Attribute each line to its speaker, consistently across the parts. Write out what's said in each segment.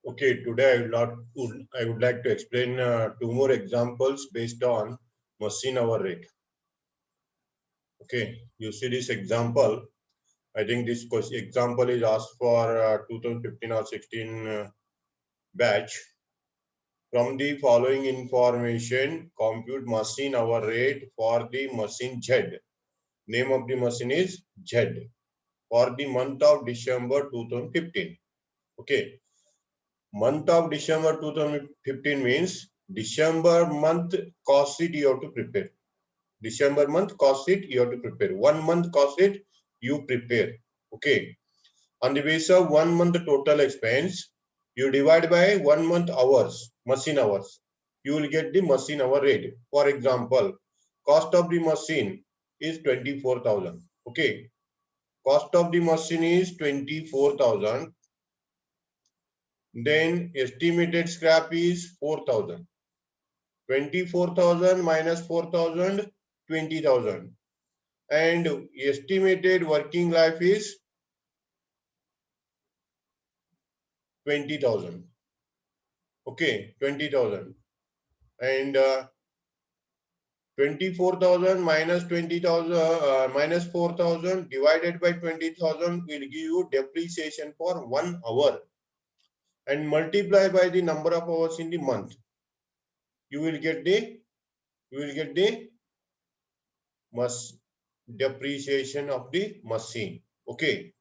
Speaker 1: Okay, today I would like to explain two more examples based on machine hour rate. Okay, you see this example. I think this example is asked for 2015 or 16 batch. From the following information, compute machine hour rate for the machine Z. Name of the machine is Z for the month of December 2015. Okay, month of December 2015 means December month cost sheet you have to prepare. December month cost sheet you have to prepare. 1 month cost sheet you prepare. Okay. On the basis of 1 month total expense, you divide by 1 month hours, machine hours. You will get the machine hour rate. For example, cost of the machine is 24,000. Okay. Cost of the machine is 24,000. Then estimated scrap is 4,000. 24,000 minus 4,000, 20,000. And estimated working life is 20,000. Okay, 20,000. And 24,000 minus 20,000 minus 4,000 divided by 20,000 will give you depreciation for 1 hour. And multiply by the number of hours in the month. You will get the depreciation of the machine. Okay.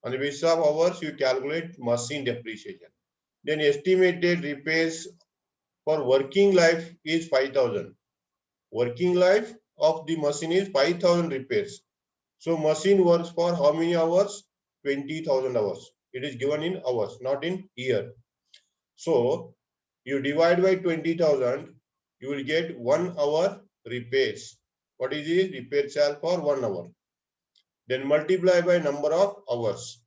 Speaker 1: On the basis of hours, you calculate machine depreciation. Then estimated repairs for working life is 5,000. Working life of the machine is 5,000 repairs. So machine works for how many hours? 20,000 hours. It is given in hours, not in year. So you divide by 20,000, you will get 1 hour repairs. What is the repair charge for 1 hour? Then multiply by number of hours.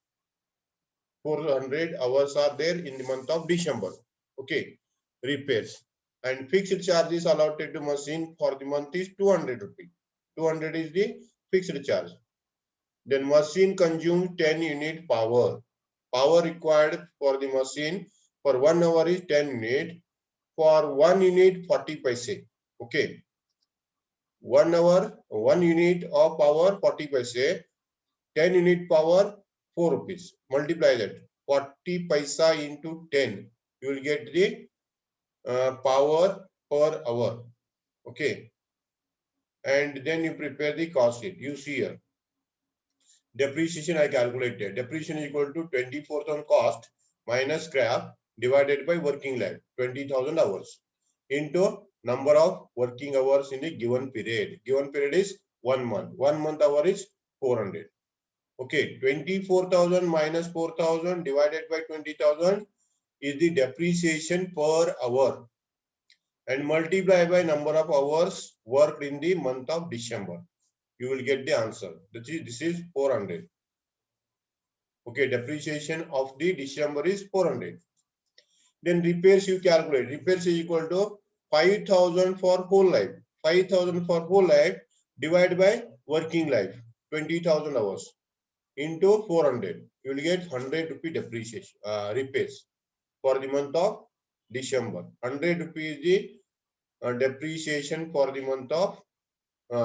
Speaker 1: 400 hours are there in the month of December. Okay, repairs. And fixed charges allotted to machine for the month is 200 rupees. 200 is the fixed charge. Then machine consumes 10 unit power. Power required for the machine for 1 hour is 10 unit. For 1 unit 40 paise. Okay. 1 hour, 1 unit of power 40 paise. 10 unit power 4 rupees. Multiply that. 40 paisa into 10. You will get the power per hour. Okay. And then you prepare the cost sheet. You see here. Depreciation I calculated. Depreciation is equal to 24,000 cost minus scrap divided by working life. 20,000 hours into number of working hours in the given period. Given period is 1 month. 1 month hour is 400. Okay, 24,000 minus 4,000 divided by 20,000 is the depreciation per hour, and multiply by number of hours worked in the month of December. You will get the answer. This is 400. Okay, depreciation of the December is 400. Then repairs you calculate. Repairs is equal to 5,000 for whole life. 5,000 for whole life divided by working life. 20,000 hours. Into 400, you will get 100 rupee depreciation repairs for the month of December. 100 rupees the depreciation for the month of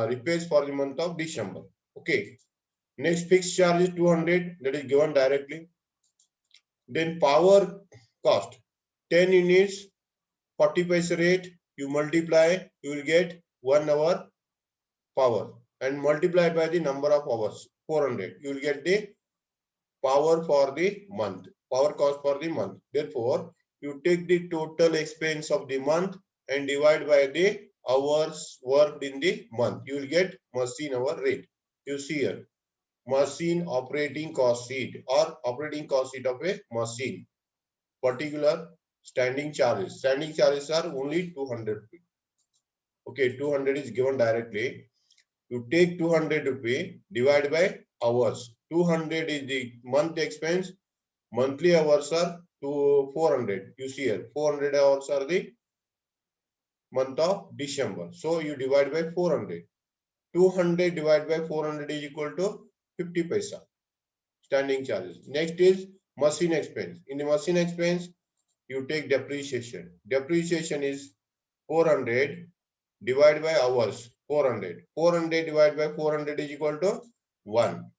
Speaker 1: repairs for the month of December. Okay. Next fixed charge is 200, that is given directly. Then power cost 10 units 40 paise rate, you multiply, you will get 1 hour power and multiply by the number of hours 400, you will get the power for the month, power cost for the month. Therefore, you take the total expense of the month and divide by the hours worked in the month. You will get machine hour rate. You see here, machine operating cost sheet or operating cost sheet of a machine. Particular standing charges. Standing charges are only 200 rupees. Okay, 200 is given directly. You take 200 rupee, divide by hours. 200 is the month expense. Monthly hours are 400. You see here, 400 hours are the month of December. So you divide by 400. 200 divided by 400 is equal to 50 paisa. Standing charges. Next is machine expense. In the machine expense, you take depreciation. Depreciation is 400 divided by hours. 400. 400 divided by 400 is equal to 1.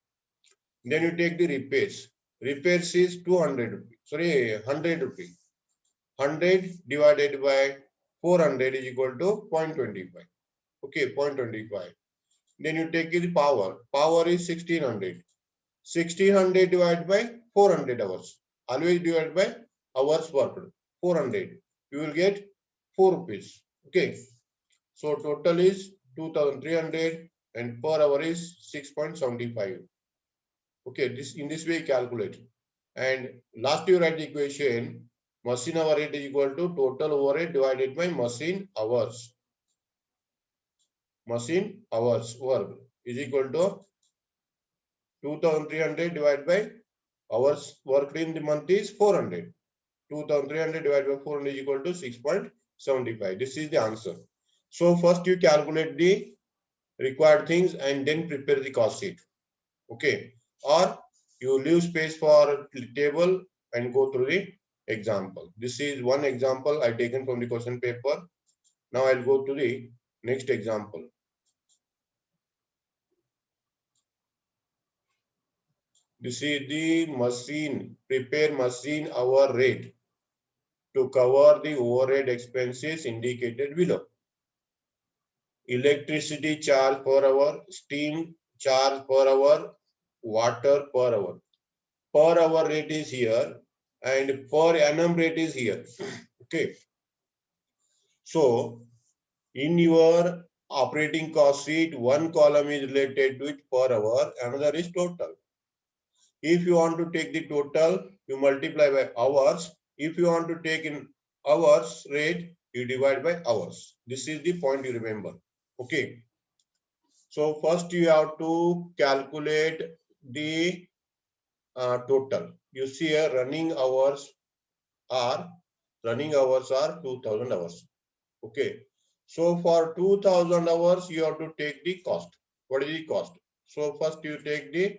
Speaker 1: Then you take the repairs. Repairs is 200 rupees. Sorry, 100 rupees. 100 divided by 400 is equal to 0.25. Okay, 0.25. Then you take the power. Power is 1600. 1600 divided by 400 hours. Always divide by hours worked. 400. You will get 4 rupees. Okay. So total is 2300 and per hour is 6.75. Okay. This in this way calculate. And last you write the equation. Machine hour rate is equal to total overhead divided by machine hours. Machine hours work is equal to 2300 divided by hours worked in the month is 400. 2300 divided by 400 is equal to 6.75. This is the answer. So first you calculate the required things and then prepare the cost sheet. Okay. Or you leave space for table and go through the example. This is one example I taken from the question paper. Now I'll go to the next example. This is the machine, prepare machine hour rate to cover the overhead expenses indicated below. Electricity charge per hour, steam charge per hour, water per hour. Per hour rate is here and per annum rate is here. Okay. So in your operating cost sheet, one column is related with per hour, another is total. If you want to take the total, you multiply by hours. If you want to take in hours rate, you divide by hours. This is the point you remember. Okay. So first you have to calculate the total. You see here running hours are 2000 hours. Okay. So for 2000 hours, you have to take the cost. What is the cost? So first you take the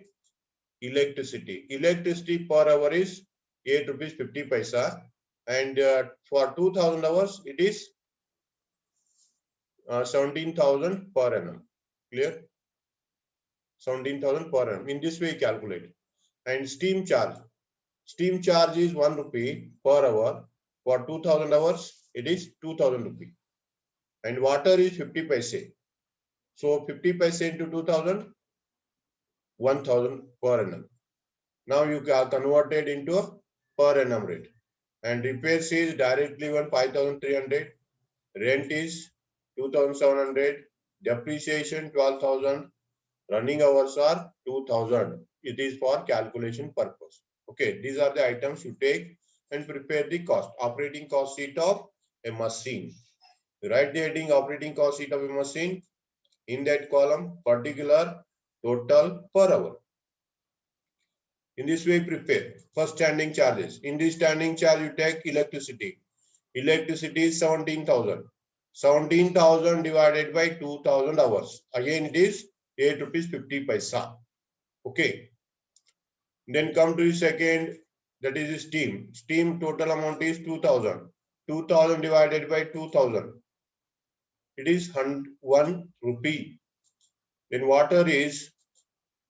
Speaker 1: electricity. Electricity per hour is 8 rupees 50 paisa. And for 2000 hours, it is 17,000 per annum. Clear? 17,000 per annum. In this way, calculate. And steam charge. Steam charge is 1 rupee per hour. For 2000 hours, it is 2000 rupee. And water is 50 paise. So 50 paise into 2000, 1000 per annum. Now you can convert it into a per annum rate. And repairs is directly 5,300. Rent is 2,700. Depreciation 12,000. Running hours are 2,000. It is for calculation purpose. Okay, these are the items you take and prepare the cost. Operating cost sheet of a machine. Write the heading operating cost sheet of a machine. In that column, particular, total, per hour. In this way, prepare. First, standing charges. In this standing charge, you take electricity. Electricity is 17,000. 17,000 divided by 2,000 hours. Again, it is 8 rupees 50 paisa. Okay. Then come to the second, that is steam. Steam total amount is 2,000. 2,000 divided by 2,000. It is 1 rupee. Then water is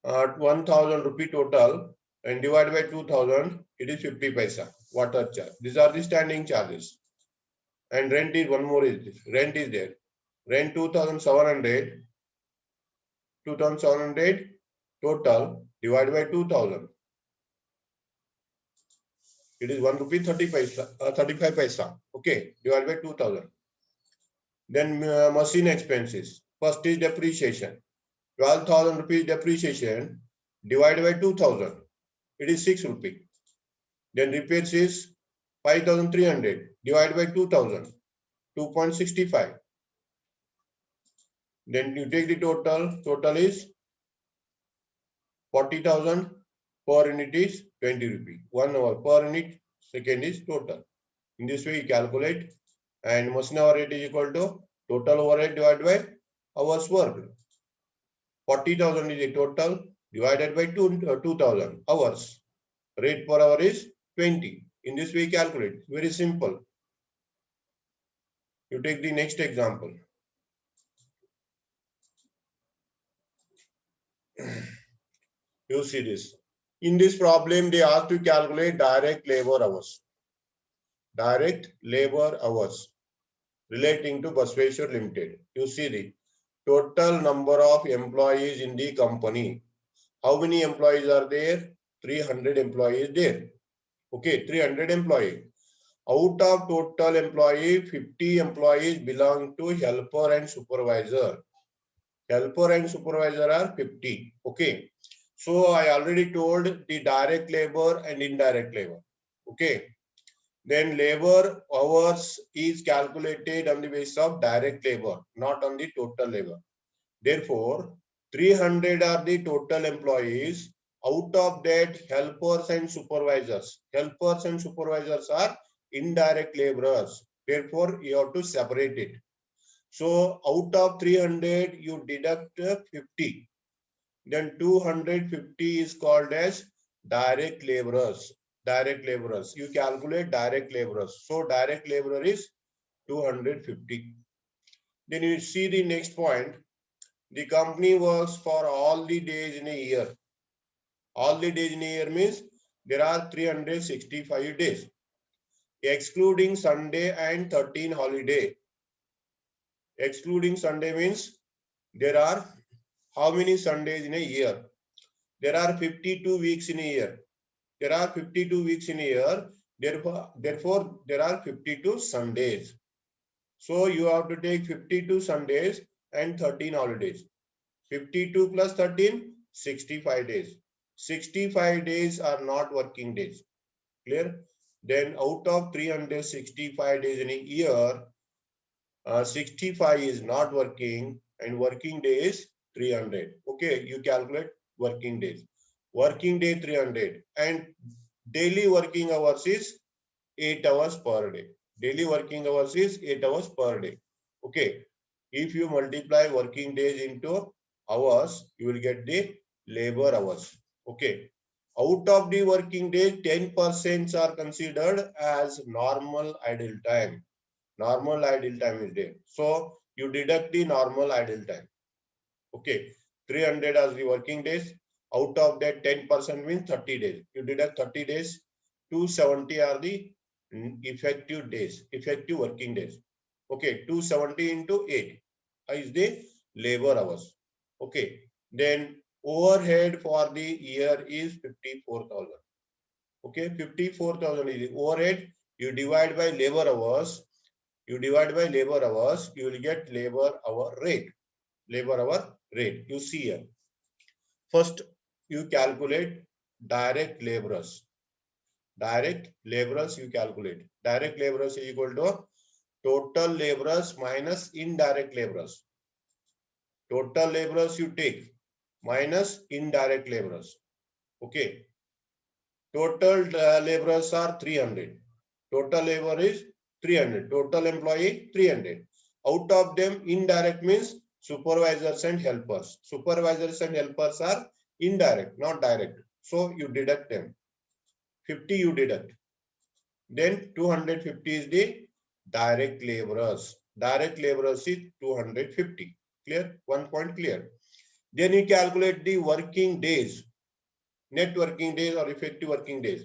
Speaker 1: 1,000 rupee total and divided by 2,000, it is 50 paisa. Water charge. These are the standing charges. And rent is one more is this. Rent is there. Rent 2,700. 2,700 total divided by 2,000. It is 1 rupee 30 paisa, 35 paisa. Okay, divided by 2,000. Then machine expenses. First is depreciation. 12,000 rupees depreciation divided by 2,000. It is 6 rupee. Then repairs is 5,300 divided by 2,000. 2.65. Then you take the total. Total is 40,000. Per unit is 20 rupee. 1 hour per unit. Second is total. In this way, you calculate. And machine hour rate is equal to total overhead divided by hours worked. 40,000 is the total divided by 2,000 hours. Rate per hour is 20. In this way, calculate. Very simple. You take the next example. You see this. In this problem, they ask to calculate direct labor hours. Direct labor hours relating to Basveshwar Limited. You see the total number of employees in the company. How many employees are there? 300 employees there. Okay, 300 employees. Out of total employee, 50 employees belong to helper and supervisor. Helper and supervisor are 50. Okay. So I already told the direct labor and indirect labor. Okay. Then labor hours is calculated on the basis of direct labor, not on the total labor. Therefore, 300 are the total employees. Out of that, helpers and supervisors. Helpers and supervisors are indirect laborers. Therefore, you have to separate it. So out of 300, you deduct 50. Then 250 is called as direct laborers. Direct laborers. You calculate direct laborers. So direct laborer is 250. Then you see the next point. The company works for all the days in a year. All the days in a year means there are 365 days, excluding Sunday and 13 holiday. Excluding Sunday means there are how many Sundays in a year? There are 52 weeks in a year. There are 52 weeks in a year. Therefore, there are 52 Sundays. So you have to take 52 Sundays and 13 holidays. 52 plus 13, 65 days. 65 days are not working days. Clear? Then out of 365 days in a year, 65 is not working and working days 300. Okay, you calculate working days. Working day 300 and daily working hours is 8 hours per day. Daily working hours is 8 hours per day. Okay, if you multiply working days into hours, you will get the labor hours. Okay, out of the working days, 10% are considered as normal idle time. Normal idle time is there. So you deduct the normal idle time. Okay, 300 as the working days. Out of that, 10% means 30 days. You deduct 30 days. 270 are the effective days, effective working days. Okay, 270 into 8 is the labor hours. Okay, then overhead for the year is 54,000. Okay, 54,000 is the overhead. You divide by labor hours. You divide by labor hours, you will get labor hour rate. Labor hour rate. You see here. First, you calculate direct laborers. Direct laborers you calculate. Direct laborers is equal to total laborers minus indirect laborers. Total laborers you take minus indirect laborers. Okay. Total laborers are 300. Total labor is 300. Total employee 300. Out of them, indirect means supervisors and helpers. Supervisors and helpers are indirect, not direct. So you deduct them. 50 you deduct. Then 250 is the direct laborers. Direct laborers is 250. Clear? One point clear. Then you calculate the working days. Net working days or effective working days.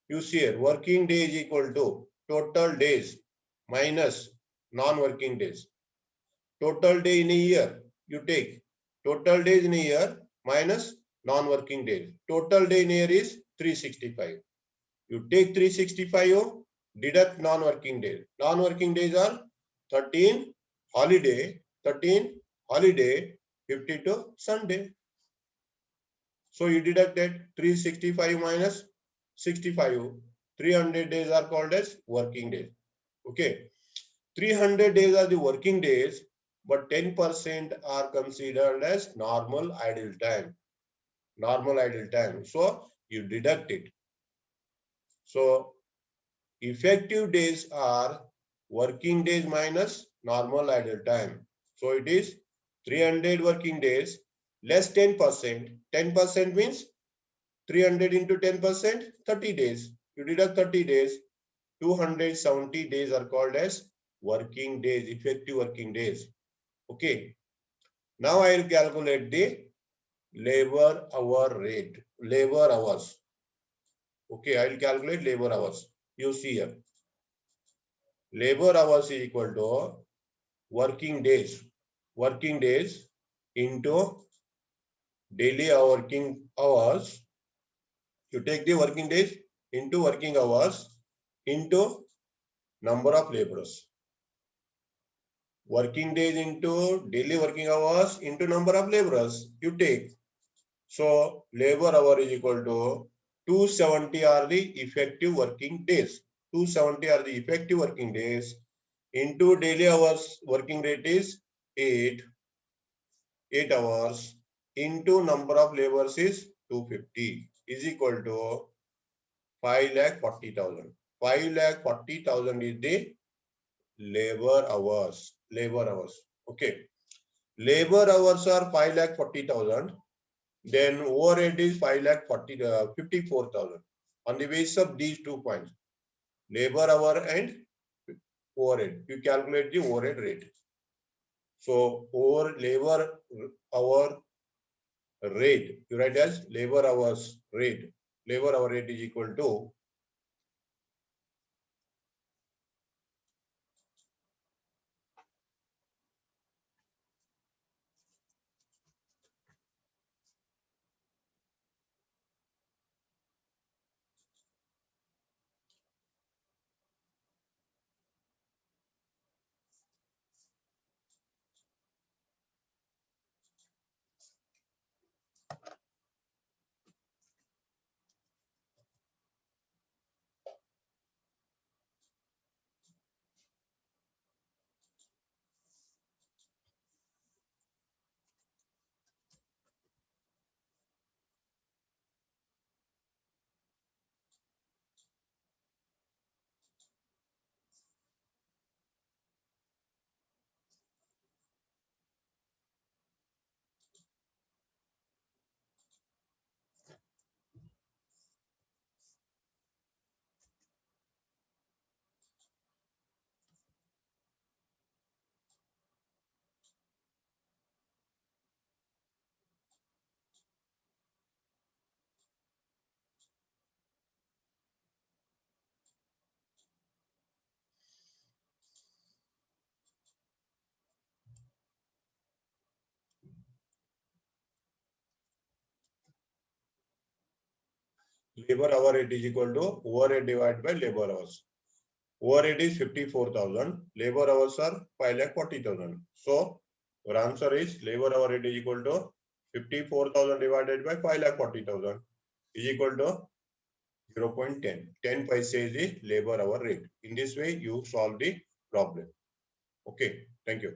Speaker 1: You see here, working day is equal to total days minus non-working days. Total day in a year, you take total days in a year minus non-working days. Total day in a year is 365. You take 365, deduct non-working days. Non-working days are 13 holiday, 52 Sunday. So you deduct that 365 minus 65. 300 days are called as working days. Okay. 300 days are the working days, but 10% are considered as normal idle time. Normal idle time. So you deduct it. So effective days are working days minus normal idle time. So it is 300 working days less 10%. 10% means 300 into 10%, 30 days. You deduct 30 days. 270 days are called as working days, effective working days. Okay. Now I will calculate the labor hour rate, labor hours. Okay, I will calculate labor hours. You see here. Labor hours is equal to working days. Working days into daily working hours. You take the working days into working hours into number of laborers. Working days into daily working hours into number of laborers you take. So labor hour is equal to 270 are the effective working days. 270 are the effective working days into daily hours working rate is 8 hours into number of laborers is 250 is equal to 5,40,000. 5,40,000 is the labor hours. Labor hours. Okay. Labor hours are 5,40,000. Then overhead is 54,000. On the basis of these 2 points, labor hour and overhead, you calculate the overhead rate. So over labor hour rate, you write as labor hours rate. Labor hour rate is equal to labor hour rate is equal to overhead divided by labor hours. Overhead is 54,000. Labor hours are 5,40,000. So your answer is labor hour rate is equal to 54,000 divided by 5,40,000 is equal to 0.10. 10 paise is the labor hour rate. In this way, you solve the problem. Okay. Thank you.